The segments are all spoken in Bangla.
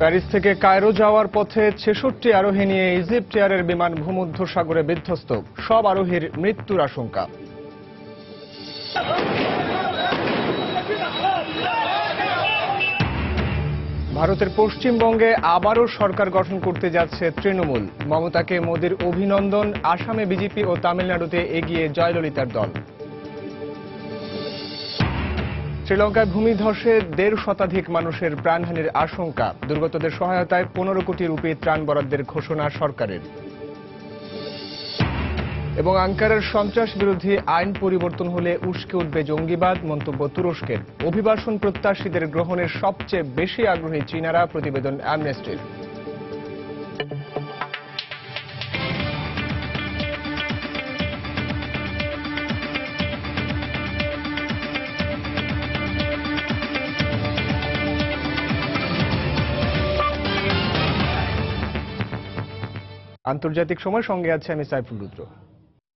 প্যারিস থেকে কায়রো যাওয়ার পথে ৬৬ আরোহী নিয়ে ইজিপ্ট এয়ারের বিমান ভূমধ্যসাগরে বিধ্বস্ত, সব আরোহীর মৃত্যুর আশঙ্কা। ভারতের পশ্চিমবঙ্গে আবারও সরকার গঠন করতে যাচ্ছে তৃণমূল। মমতাকে মোদির অভিনন্দন। আসামে বিজেপি ও তামিলনাড়ুতে এগিয়ে জয়ললিতার দল। শ্রীলঙ্কায় ভূমিধসে ১.৫ শতাধিক মানুষের প্রাণহানির আশঙ্কা। দুর্গতদের সহায়তায় ১৫ কোটি রুপি ত্রাণ বরাদ্দের ঘোষণা সরকারের। এবং আঙ্কারার সন্ত্রাস বিরোধী আইন পরিবর্তন হলে উস্কে উঠবে জঙ্গিবাদ, মন্তব্য তুরস্কের। অভিবাসন প্রত্যাশীদের গ্রহণের সবচেয়ে বেশি আগ্রহী চীনারা, প্রতিবেদন অ্যামনেস্টির। আন্তর্জাতিক সময়, সঙ্গে আছে আমি সাইফুল রুদ্র।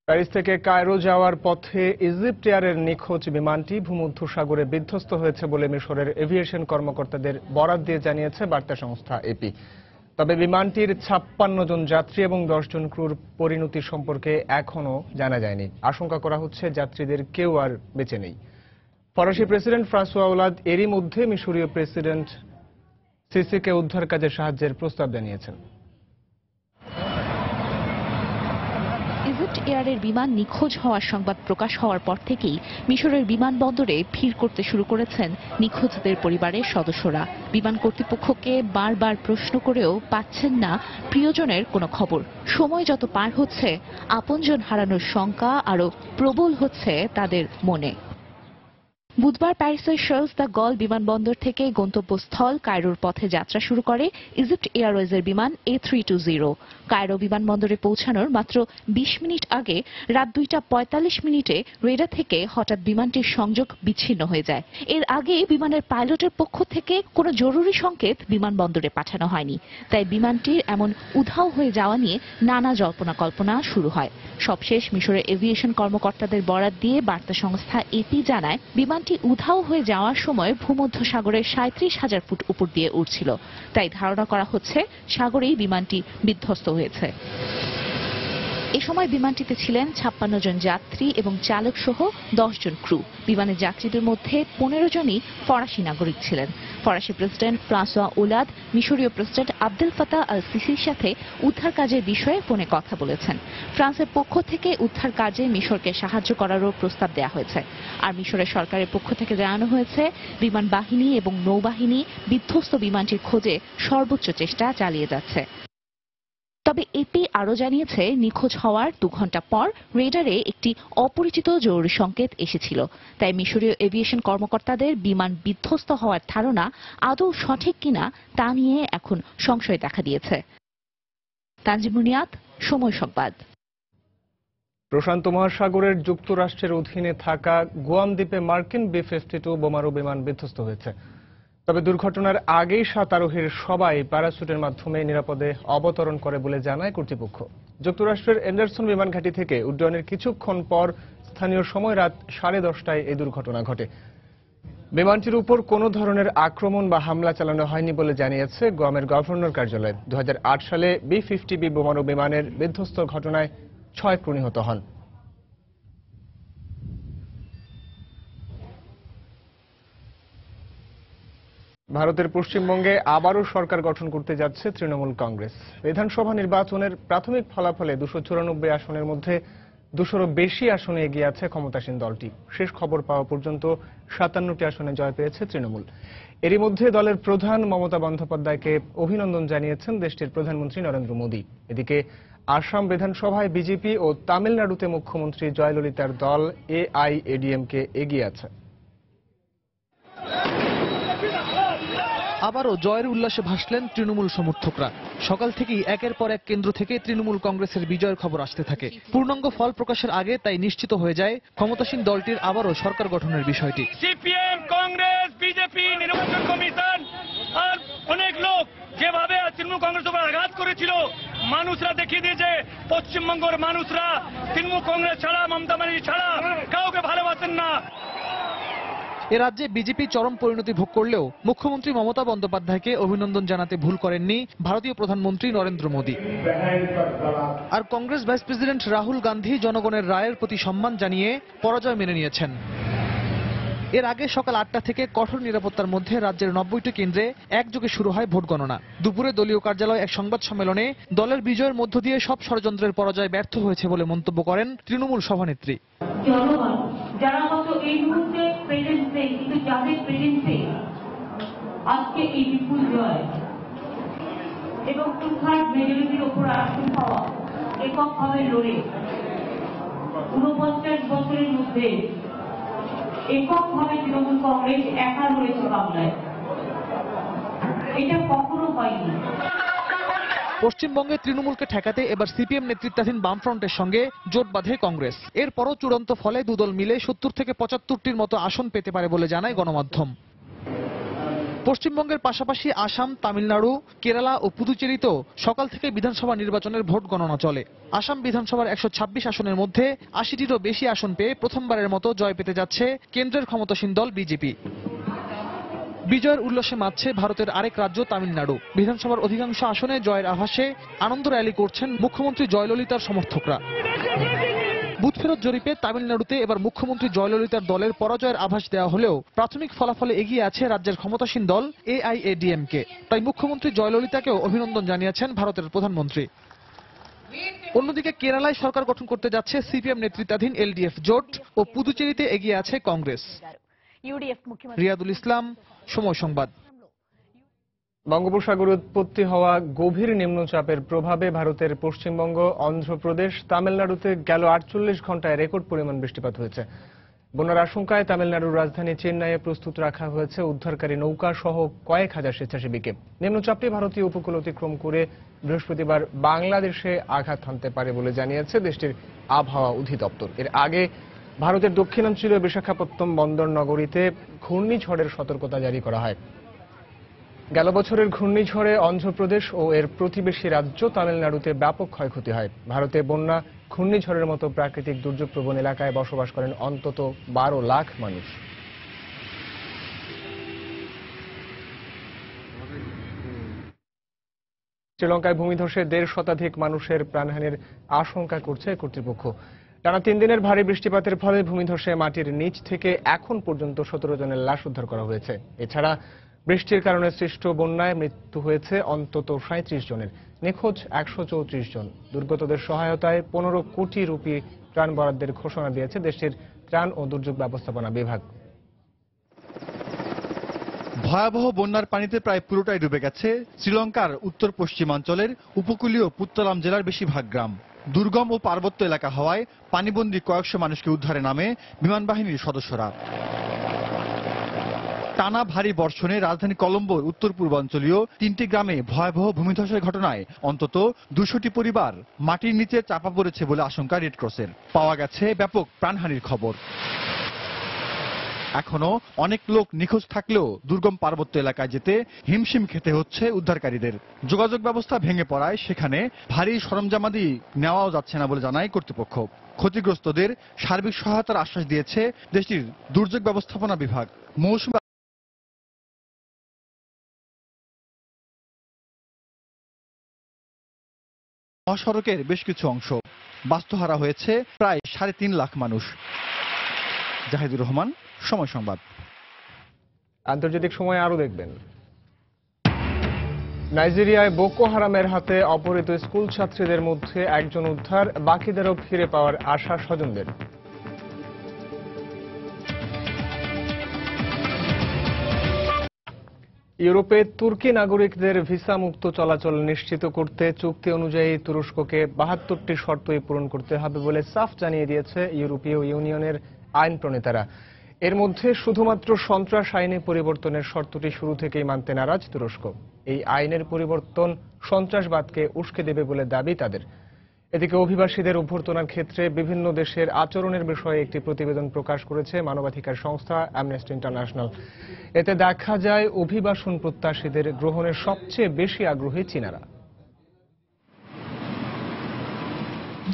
প্যারিস থেকে কায়রো যাওয়ার পথে ইজিপ্ট এয়ারের নিখোঁজ বিমানটি ভূমধ্যসাগরে বিধ্বস্ত হয়েছে বলে মিশরের এভিয়েশন কর্মকর্তাদের বরাত দিয়ে জানিয়েছে বার্তা সংস্থা এপি। তবে বিমানটির ৫৬ জন যাত্রী এবং ১০ জন ক্রুর পরিণতি সম্পর্কে এখনও জানা যায়নি। আশঙ্কা করা হচ্ছে যাত্রীদের কেউ আর বেঁচে নেই। ফরাসি প্রেসিডেন্ট ফ্রাঁসোয়া ওলাদ এরই মধ্যে মিশরীয় প্রেসিডেন্ট সিসিকে উদ্ধার কাজে সাহায্যের প্রস্তাব জানিয়েছেন। ইজিপ্ট এয়ারের বিমান নিখোঁজ হওয়ার সংবাদ প্রকাশ হওয়ার পর থেকেই মিশরের বিমানবন্দরে ভিড় করতে শুরু করেছেন নিখোঁজদের পরিবারের সদস্যরা। বিমান কর্তৃপক্ষকে বারবার প্রশ্ন করেও পাচ্ছেন না প্রিয়জনের কোনো খবর। সময় যত পার হচ্ছে, আপনজন হারানোর শঙ্কা আরও প্রবল হচ্ছে তাদের মনে। বুধবার প্যারিসের শার্লস দ্য গল বিমানবন্দর থেকে গন্তব্যস্থল কায়রোর পথে যাত্রা শুরু করে ইজিপ্ট এয়ারওয়েজের বিমান A320। কায়রো বিমানবন্দরে পৌঁছানোর মাত্র ২০ মিনিট আগে রাত ২টা ৪৫ রেডার থেকে হঠাৎ বিমানটির সংযোগ বিচ্ছিন্ন হয়ে যায়। এর আগে বিমানের পাইলটের পক্ষ থেকে কোনো জরুরি সংকেত বিমানবন্দরে পাঠানো হয়নি। তাই বিমানটির এমন উধাও হয়ে যাওয়া নিয়ে নানা জল্পনা কল্পনা শুরু হয়। সবশেষ মিশরের এভিয়েশন কর্মকর্তাদের বরাত দিয়ে বার্তা সংস্থা এপি জানায়, বিমানটি উধাও হয়ে যাওয়ার সময় ভূমধ্যসাগরের ৩৭,০০০ ফুট উপর দিয়ে উড়ছিল। তাই ধারণা করা হচ্ছে সাগরেই বিমানটি বিধ্বস্ত হয়েছে। এ সময় বিমানটিতে ছিলেন ৫৬ জন যাত্রী এবং চালক সহ ১০ জন ক্রু। বিমানের যাত্রীদের মধ্যে ১৫ জনই ফরাসি নাগরিক ছিলেন। ফরাসি প্রেসিডেন্ট ফ্রাঁসোয়া ওলাদ মিশরীয় প্রেসিডেন্ট আবদেল ফাতাহ আল সিসির সাথে উদ্ধার কাজের বিষয়ে ফোনে কথা বলেছেন। ফ্রান্সের পক্ষ থেকে উদ্ধার কাজে মিশরকে সাহায্য করারও প্রস্তাব দেওয়া হয়েছে। আর মিশরের সরকারের পক্ষ থেকে জানানো হয়েছে, বিমান বাহিনী এবং নৌবাহিনী বিধ্বস্ত বিমানটির খোঁজে সর্বোচ্চ চেষ্টা চালিয়ে যাচ্ছে। তবে এপি আরও জানিয়েছে, নিখোঁজ হওয়ার ২ ঘণ্টা পর রেডারে একটি অপরিচিত জরুরি সংকেত এসেছিল। তাই মিশরীয় এভিয়েশন কর্মকর্তাদের বিমান বিধ্বস্ত হওয়ার ধারণা আদৌ সঠিক কিনা তা নিয়ে এখন সংশয় দেখা দিয়েছে। তানজিম মুনিয়াত, সময় সংবাদ। প্রশান্ত মহাসাগরের যুক্তরাষ্ট্রের অধীনে থাকা গুয়াম দ্বীপে মার্কিন B-52 বোমারু বিমান বিধ্বস্ত হয়েছে। তবে দুর্ঘটনার আগেই ৭ আরোহীর সবাই প্যারাসুটের মাধ্যমে নিরাপদে অবতরণ করে বলে জানায় কর্তৃপক্ষ। যুক্তরাষ্ট্রের এন্ডারসন বিমান ঘাঁটি থেকে উড্ডয়নের কিছুক্ষণ পর স্থানীয় সময় রাত ১০:৩০টায় এই দুর্ঘটনা ঘটে। বিমানটির উপর কোনো ধরনের আক্রমণ বা হামলা চালানো হয়নি বলে জানিয়েছে গুয়ামের গভর্নর কার্যালয়। ২০০৮ সালে B-50B বোমারু বিমানের বিধ্বস্ত ঘটনায় ৬ ক্রু নিহত হন। ভারতের পশ্চিমবঙ্গে আবারও সরকার গঠন করতে যাচ্ছে তৃণমূল কংগ্রেস। বিধানসভা নির্বাচনের প্রাথমিক ফলাফলে ২৯৪ আসনের মধ্যে ২০০-রও বেশি আসনে এগিয়ে আছে ক্ষমতাসীন দলটি। শেষ খবর পাওয়া পর্যন্ত ৫৭টি আসনে জয় পেয়েছে তৃণমূল। এরই মধ্যে দলের প্রধান মমতা বন্দ্যোপাধ্যায়কে অভিনন্দন জানিয়েছেন দেশটির প্রধানমন্ত্রী নরেন্দ্র মোদী। এদিকে আসাম বিধানসভায় বিজেপি ও তামিলনাড়ুতে মুখ্যমন্ত্রী জয়ললিতার দল AIADMকে এগিয়ে আছে। আবারও জয়ের উল্লাসে ভাসলেন তৃণমূল সমর্থকরা। সকাল থেকেই একের পর এক কেন্দ্র থেকে তৃণমূল কংগ্রেসের বিজয়ের খবর আসতে থাকে। পূর্ণাঙ্গ ফল প্রকাশের আগে তাই নিশ্চিত হয়ে যায় ক্ষমতাসীন দলটির আবারও সরকার গঠনের বিষয়টি। সিপিএম, কংগ্রেস, বিজেপি, নির্বাচন কমিশন আর অনেক লোক যেভাবে তৃণমূল কংগ্রেস উপর আঘাত করেছিল, মানুষরা দেখিয়ে দিয়েছে পশ্চিমবঙ্গের মানুষরা তৃণমূল কংগ্রেস ছাড়া, মমতা ব্যানার্জি ছাড়া কাউকে ভালোবাসেন না। এ রাজ্যে বিজেপি চরম পরিণতি ভোগ করলেও মুখ্যমন্ত্রী মমতা বন্দ্যোপাধ্যায়কে অভিনন্দন জানাতে ভুল করেননি ভারতীয় প্রধানমন্ত্রী নরেন্দ্র মোদী। আর কংগ্রেস ভাইস প্রেসিডেন্ট রাহুল গান্ধী জনগণের রায়ের প্রতি সম্মান জানিয়ে পরাজয় মেনে নিয়েছেন। এর আগে সকাল 8টা থেকে কঠোর নিরাপত্তার মধ্যে রাজ্যের 90টি কেন্দ্রে একযোগে শুরু হয় ভোট গণনা। দুপুরে দলীয় কার্যালয়ে এক সংবাদ সম্মেলনে দলের বিজয়ের মধ্য দিয়ে সব ষড়যন্ত্রের পরাজয় ব্যর্থ হয়েছে বলে মন্তব্য করেন তৃণমূল সভানেত্রী। জনগণ যারা হয়তো এই মুহূর্তে প্রেজেন্সে, কিন্তু যাদের প্রেজেন্সে আজকে এই বিপুল জয় এবং 2/3 মেজরিটির ওপর আসন পাওয়া এককভাবে লড়ে 49 বছরের মধ্যে এককভাবে তৃণমূল কংগ্রেস একা লড়েছে বাংলায়, এটা কখনো হয়নি। পশ্চিমবঙ্গে তৃণমূলকে ঠেকাতে এবার সিপিএম নেতৃত্বাধীন বামফ্রন্টের সঙ্গে জোট বাঁধে কংগ্রেস। এরপরও চূড়ান্ত ফলে দুদল মিলে 70 থেকে 75টির মতো আসন পেতে পারে বলে জানায় গণমাধ্যম। পশ্চিমবঙ্গের পাশাপাশি আসাম, তামিলনাড়ু, কেরালা ও পুদুচেরিতেও সকাল থেকে বিধানসভা নির্বাচনের ভোট গণনা চলে। আসাম বিধানসভার 126 আসনের মধ্যে 80টিরও বেশি আসন পেয়ে প্রথমবারের মতো জয় পেতে যাচ্ছে কেন্দ্রের ক্ষমতাসীন দল বিজেপি। বিজয়ের উল্লাসে মাতছে ভারতের আরেক রাজ্য তামিলনাড়ু। বিধানসভার অধিকাংশ আসনে জয়ের আভাসে আনন্দ র্যালি করছেন মুখ্যমন্ত্রী জয়ললিতার সমর্থকরা। বুথ ফেরত জরিপে তামিলনাড়ুতে এবার মুখ্যমন্ত্রী জয়ললিতার দলের পরাজয়ের আভাস দেওয়া হলেও প্রাথমিক ফলাফলে এগিয়ে আছে রাজ্যের ক্ষমতাসীন দল AIADMK। তাই মুখ্যমন্ত্রী জয়ললিতাকেও অভিনন্দন জানিয়েছেন ভারতের প্রধানমন্ত্রী। অন্যদিকে কেরালায় সরকার গঠন করতে যাচ্ছে সিপিএম নেতৃত্বাধীন LDF জোট ও পুদুচেরিতে এগিয়ে আছে কংগ্রেস। রিয়াদুল ইসলাম, সময় সংবাদ। বঙ্গোপসাগরে উৎপত্তি হওয়া গভীর নিম্নচাপের প্রভাবে ভারতের পশ্চিমবঙ্গ, অন্ধ্রপ্রদেশ, তামিলনাড়ুতে গেল 48 ঘন্টায় রেকর্ড পরিমাণ বৃষ্টিপাত হয়েছে। বন্যার আশঙ্কায় তামিলনাড়ুর রাজধানী চেন্নাইয়ে প্রস্তুত রাখা হয়েছে উদ্ধারকারী নৌকা সহ কয়েক হাজার স্বেচ্ছাসেবীকে। নিম্নচাপটি ভারতীয় উপকূল অতিক্রম করে বৃহস্পতিবার বাংলাদেশে আঘাত হানতে পারে বলে জানিয়েছে দেশটির আবহাওয়া অধিদপ্তর। এর আগে ভারতের দক্ষিণাঞ্চলীয় বিশাখাপত্তনম বন্দর নগরীতে ঘূর্ণিঝড়ের সতর্কতা জারি করা হয়। গেল বছরের ঘূর্ণিঝড়ে অন্ধ্রপ্রদেশ ও এর প্রতিবেশী রাজ্য তামিলনাড়ুতে ব্যাপক ক্ষয়ক্ষতি হয়। ভারতে বন্যা, ঘূর্ণিঝড়ের মতো প্রাকৃতিক দুর্যোগপ্রবণ এলাকায় বসবাস করেন অন্তত 12 লাখ মানুষ। শ্রীলঙ্কায় ভূমিধসে 1.5 শতাধিক মানুষের প্রাণহানির আশঙ্কা করছে কর্তৃপক্ষ। টানা 3 দিনের ভারী বৃষ্টিপাতের ফলে ভূমিধসে মাটির নিচ থেকে এখন পর্যন্ত 17 জনের লাশ উদ্ধার করা হয়েছে। এছাড়া বৃষ্টির কারণে সৃষ্ট বন্যায় মৃত্যু হয়েছে অন্তত 37 জনের, নিখোঁজ 134 জন। দুর্গতদের সহায়তায় 15 কোটি রুপি ত্রাণ বরাদ্দের ঘোষণা দিয়েছে দেশটির ত্রাণ ও দুর্যোগ ব্যবস্থাপনা বিভাগ। ভয়াবহ বন্যার পানিতে প্রায় পুরোটাই ডুবে গেছে শ্রীলঙ্কার উত্তর পশ্চিমাঞ্চলের উপকূলীয় পুত্তলাম জেলার বেশিরভাগ গ্রাম। দুর্গম ও পার্বত্য এলাকা হওয়ায় পানিবন্দী কয়েকশো মানুষকে উদ্ধারে নামে বিমান বাহিনীর সদস্যরা। টানা ভারী বর্ষণে রাজধানী কলম্বোর উত্তর পূর্বাঞ্চলীয় 3টি গ্রামে ভয়াবহ ভূমিধসের ঘটনায় অন্তত 200টি পরিবার মাটির নিচে চাপা পড়েছে বলে আশঙ্কা রেডক্রসের। পাওয়া গেছে ব্যাপক প্রাণহানির খবর। এখনো অনেক লোক নিখোঁজ থাকলেও দুর্গম পার্বত্য এলাকায় যেতে হিমশিম খেতে হচ্ছে উদ্ধারকারীদের। যোগাযোগ ব্যবস্থা ভেঙে পড়ায় সেখানে ভারী সরঞ্জামাদি নেওয়াও যাচ্ছে না বলে জানায় কর্তৃপক্ষ। ক্ষতিগ্রস্তদের সার্বিক সহায়তার আশ্বাস দিয়েছে দেশটির দুর্যোগ ব্যবস্থাপনা বিভাগ। মৌসুমী মহাসড়কের বেশ কিছু অংশ বাস্তুহারা হয়েছে প্রায় 3.5 লাখ মানুষ। জাহিদুর রহমান, সময় সংবাদ। আন্তর্জাতিক সময় আরো দেখবেন। নাইজেরিয়ায় বোকো হারামের হাতে অপহৃত স্কুল ছাত্রীদের মধ্যে একজন উদ্ধার, বাকিদেরও ফিরে পাওয়ার আশা স্বজনদের। ইউরোপে তুর্কি নাগরিকদের ভিসা মুক্ত চলাচল নিশ্চিত করতে চুক্তি অনুযায়ী তুরস্ককে 72টি শর্তই পূরণ করতে হবে বলে সাফ জানিয়ে দিয়েছে ইউরোপীয় ইউনিয়নের আইন প্রণেতারা। এর মধ্যে শুধুমাত্র সন্ত্রাস আইনে পরিবর্তনের শর্তটি শুরু থেকেই মানতে নারাজ তুরস্ক। এই আইনের পরিবর্তন সন্ত্রাসবাদকে উস্কে দেবে বলে দাবি তাদের। এদিকে অভিবাসীদের অভ্যর্থনার ক্ষেত্রে বিভিন্ন দেশের আচরণের বিষয়ে একটি প্রতিবেদন প্রকাশ করেছে মানবাধিকার সংস্থা অ্যামনেস্টি ইন্টারন্যাশনাল। এতে দেখা যায় অভিবাসন প্রত্যাশীদের গ্রহণের সবচেয়ে বেশি আগ্রহী চীনারা।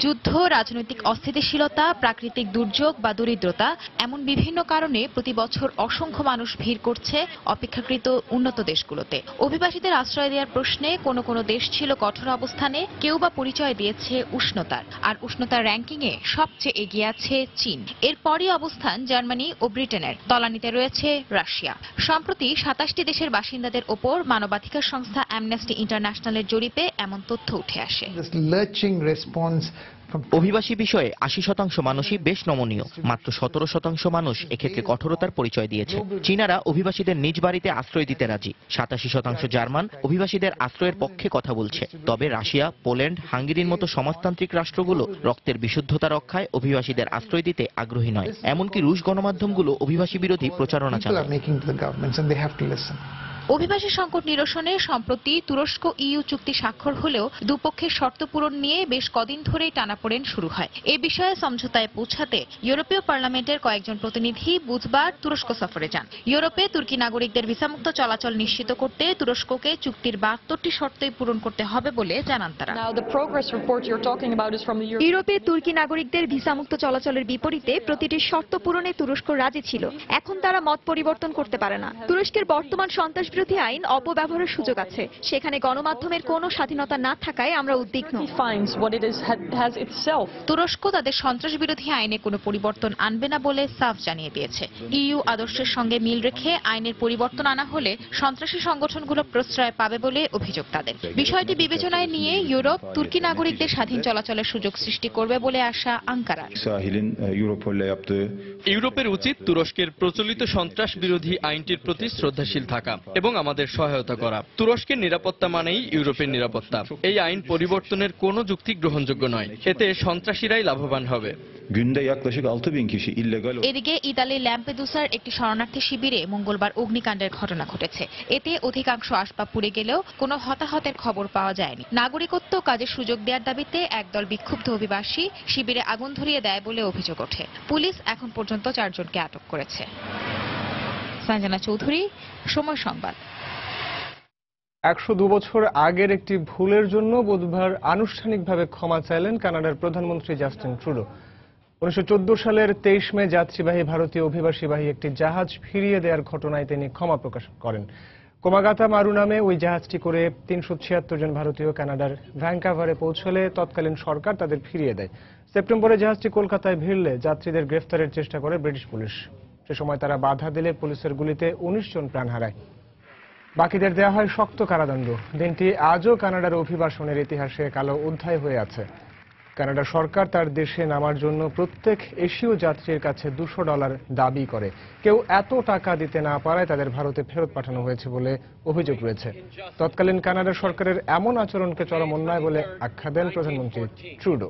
যুদ্ধ, রাজনৈতিক অস্থিতিশীলতা, প্রাকৃতিক দুর্যোগ বা দরিদ্রতা এমন বিভিন্ন কারণে প্রতি বছর অসংখ্য মানুষ ভিড় করছে অপেক্ষাকৃত উন্নত দেশগুলোতে। অভিবাসীদের আশ্রয় দেওয়ার প্রশ্নে কোনো কোনো দেশ ছিল কঠোর অবস্থানে, কেউ বা পরিচয় দিয়েছে উষ্ণতার। আর উষ্ণতার র্যাঙ্কিংয়ে সবচেয়ে এগিয়ে আছে চীন। এরপরই অবস্থান জার্মানি ও ব্রিটেনের। তলানিতে রয়েছে রাশিয়া। সম্প্রতি 27টি দেশের বাসিন্দাদের ওপর মানবাধিকার সংস্থা অ্যামনেস্টি ইন্টারন্যাশনালের জরিপে এমন তথ্য উঠে আসে। অভিবাসী বিষয়ে 80% মানুষই বেশ নমনীয়। মাত্র 17% মানুষ এক্ষেত্রে কঠোরতার পরিচয় দিয়েছে। চীনারা অভিবাসীদের নিজ বাড়িতে আশ্রয় দিতে রাজি। 87% জার্মান অভিবাসীদের আশ্রয়ের পক্ষে কথা বলছে। তবে রাশিয়া, পোল্যান্ড, হাঙ্গেরির মতো সমাজতান্ত্রিক রাষ্ট্রগুলো রক্তের বিশুদ্ধতা রক্ষায় অভিবাসীদের আশ্রয় দিতে আগ্রহী নয়। এমনকি রুশ গণমাধ্যমগুলো অভিবাসী বিরোধী প্রচারণা চালায়। অভিবাসী সংকট নিরসনে সম্প্রতি তুরস্ক ইইউ চুক্তি স্বাক্ষর হলেও দুপক্ষের শর্ত পূরণ নিয়ে বেশ কদিন ধরেই টানাপোড়েন শুরু হয়। এ বিষয়ে সমঝোতায় পৌঁছাতে ইউরোপীয় পার্লামেন্টের কয়েকজন প্রতিনিধি বুধবার তুরস্ক সফরে যান। ইউরোপে তুর্কি নাগরিকদের ভিসামুক্ত চলাচল নিশ্চিত করতে তুরস্ককে চুক্তির 72টি শর্তই পূরণ করতে হবে বলে জানান তারা। ইউরোপে তুর্কি নাগরিকদের ভিসামুক্ত চলাচলের বিপরীতে প্রতিটি শর্ত পূরণে তুরস্ক রাজি ছিল। এখন তারা মত পরিবর্তন করতে পারে না। তুরস্কের বর্তমান সন্ত্রাস বিরোধী আইন অপব্যবহারের সুযোগ আছে। সেখানে গণমাধ্যমের কোনো স্বাধীনতা না থাকায় আমরা উদ্বিগ্ন। তুরস্ক তাদের সন্ত্রাস বিরোধী আইনে কোনো পরিবর্তন আনবে না বলে সাফ জানিয়ে দিয়েছে। ইইউ আদর্শের সঙ্গে মিল রেখে আইনের পরিবর্তন আনা হলে সন্ত্রাসী সংগঠনগুলো প্রশ্রয় পাবে বলে অভিযোগ তাদের। বিষয়টি বিবেচনায় নিয়ে ইউরোপ তুর্কি নাগরিকদের স্বাধীন চলাচলের সুযোগ সৃষ্টি করবে বলে আশা আঙ্কারার। ইউরোপের উচিত তুরস্কের প্রচলিত সন্ত্রাস বিরোধী আইনটির প্রতি শ্রদ্ধাশীল থাকা এবং আমাদের সহায়তা করা। তুরস্কের নিরাপত্তা মানেই ইউরোপের নিরাপত্তা। এই আইন পরিবর্তনের কোনো যুক্তি গ্রহণযোগ্য নয়। এতে সন্ত্রাসীরাই লাভবান হবে। এদিকে ইতালির ল্যাম্পেদুসার একটি শরণার্থী শিবিরে মঙ্গলবার অগ্নিকাণ্ডের ঘটনা ঘটেছে। এতে অধিকাংশ আসবাব পুড়ে গেলেও কোনো হতাহতের খবর পাওয়া যায়নি। নাগরিকত্ব কাজের সুযোগ দেওয়ার দাবিতে একদল বিক্ষুব্ধ অভিবাসী শিবিরে আগুন ধরিয়ে দেয় বলে অভিযোগ ওঠে। পুলিশ এখন পর্যন্ত 4 জনকে আটক করেছে। সঞ্জনা চৌধুরী, সময় সংবাদ। 102 বছর আগের একটি ভুলের জন্য বুধবার আনুষ্ঠানিকভাবে ক্ষমা চাইলেন কানাডার প্রধানমন্ত্রী জাস্টিন ট্রুডো। 1914 সালের 23 মে যাত্রীবাহী ভারতীয় অভিবাসীবাহী একটি জাহাজ ফিরিয়ে দেওয়ার ঘটনায় তিনি ক্ষমা প্রকাশ করেন। কোমাগাতা মারু নামে ওই জাহাজটি করে 376 জন ভারতীয় কানাডার ভ্যাঙ্কাভারে পৌঁছলে তৎকালীন সরকার তাদের ফিরিয়ে দেয়। সেপ্টেম্বরে জাহাজটি কলকাতায় ভিড়লে যাত্রীদের গ্রেফতারের চেষ্টা করে ব্রিটিশ পুলিশ। সে সময় তারা বাধা দিলে পুলিশের গুলিতে 19 জন প্রাণ হারায়। বাকিদের দেওয়া হয় শক্ত কারাদণ্ড। দিনটি আজও কানাডার অভিবাসনের ইতিহাসে কালো অধ্যায় হয়ে আছে। কানাডা সরকার তার দেশে নামার জন্য প্রত্যেক এশীয় যাত্রীর কাছে $200 দাবি করে। কেউ এত টাকা দিতে না পারায় তাদের ভারতে ফেরত পাঠানো হয়েছে বলে অভিযোগ রয়েছে। তৎকালীন কানাডা সরকারের এমন আচরণকে চরম অন্যায় বলে আখ্যা দেন প্রধানমন্ত্রী ট্রুডো।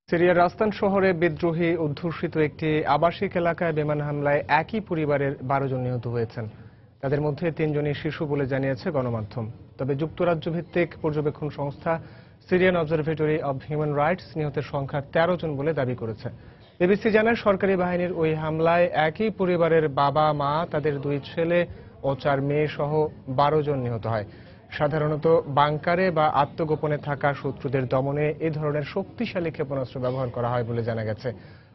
সিরিয়ার রাস্তান শহরে বিদ্রোহী অধ্যুষিত একটি আবাসিক এলাকায় বিমান হামলায় একই পরিবারের 12 জন নিহত হয়েছেন। তাদের মধ্যে 3 জনই শিশু বলে জানিয়েছে গণমাধ্যম। তবে যুক্তরাজ্য ভিত্তিক পর্যবেক্ষণ সংস্থা Syrian observatory of human rights নিহতের সংখ্যা 13 জন বলে দাবি করেছে। বিবিসি জানায় সরকারি বাহিনীর ওই হামলায় একই পরিবারের বাবা, মা, তাদের 2 ছেলে ও 4 মেয়ে সহ 12 জন নিহত হয়। সাধারণত বাংকারে বা আত্মগোপনে থাকা শত্রুদের দমনে এ ধরনের শক্তিশালী ক্ষেপণাস্ত্র ব্যবহার করা হয় বলে জানা গেছে।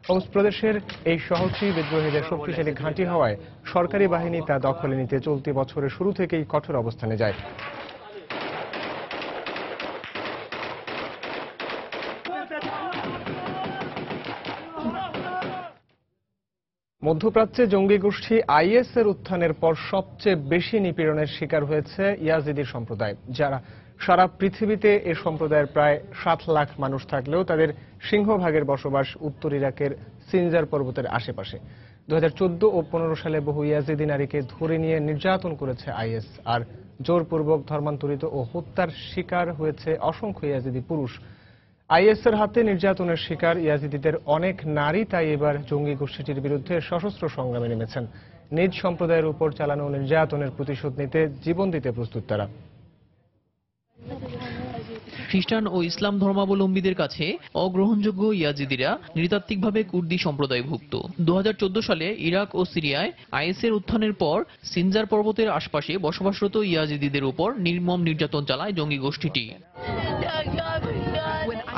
হোমস প্রদেশের এই শহরটি বিদ্রোহীদের শক্তিশালী ঘাঁটি হওয়ায় সরকারি বাহিনী তা দখলে নিতে চলতি বছরের শুরু থেকেই কঠোর অবস্থানে যায়। মধ্যপ্রাচ্যে জঙ্গি গোষ্ঠী আইএস এর উত্থানের পর সবচেয়ে বেশি নিপীড়নের শিকার হয়েছে ইয়াজিদি সম্প্রদায়, যারা সারা পৃথিবীতে এই সম্প্রদায়ের প্রায় 7 লাখ মানুষ থাকলেও তাদের সিংহভাগের বসবাস উত্তর ইরাকের সিনজার পর্বতের আশেপাশে। 2014 ও 15 সালে বহু ইয়াজিদি নারীকে ধরে নিয়ে নির্যাতন করেছে আইএস, আর জোরপূর্বক ধর্মান্তরিত ও হত্যার শিকার হয়েছে অসংখ্য ইয়াজিদি পুরুষ। আইএস এর হাতে নির্যাতনের শিকার ইয়াজিদিদের অনেক নারী তাই এবার জঙ্গি গোষ্ঠীটির বিরুদ্ধে সশস্ত্র সংগ্রামে নেমেছেন। নিজ সম্প্রদায়ের উপর চালানো নির্যাতনের প্রতিশোধ নিতে জীবন দিতে প্রস্তুত তারা। খ্রিস্টান ও ইসলাম ধর্মাবলম্বীদের কাছে অগ্রহণযোগ্য ইয়াজিদিরা নৃতাত্ত্বিকভাবে কুর্দি সম্প্রদায়ভুক্ত। 2014 সালে ইরাক ও সিরিয়ায় আইএসের উত্থানের পর সিনজার পর্বতের আশপাশে বসবাসরত ইয়াজিদিদের উপর নির্মম নির্যাতন চালায় জঙ্গি গোষ্ঠীটি।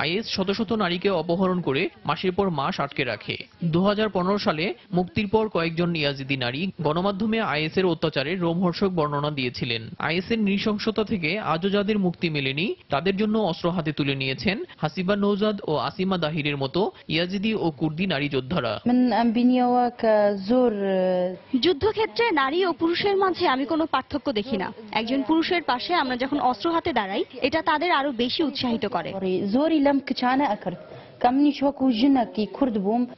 আইএস শত শত নারীকে অপহরণ করে মাসের পর মাস আটকে রাখে। 2015 সালে মুক্তির পর কয়েকজন ইয়াজিদি নারী গণমাধ্যমে আইএস এর অত্যাচারের রোমহর্ষক বর্ণনা দিয়েছিলেন। আইএস এর নৃশংসতা থেকে আজও যাদের মুক্তি মেলেনি তাদের জন্য অস্ত্র হাতে তুলে নিয়েছেন হাসিবা নৌজাদ ও আসিমা দাহিরের মতো ইয়াজিদি ও কুর্দি নারী যোদ্ধারা। যুদ্ধক্ষেত্রে নারী ও পুরুষের মাঝে আমি কোনো পার্থক্য দেখি না। একজন পুরুষের পাশে আমরা যখন অস্ত্র হাতে দাঁড়াই এটা তাদের আরো বেশি উৎসাহিত করে।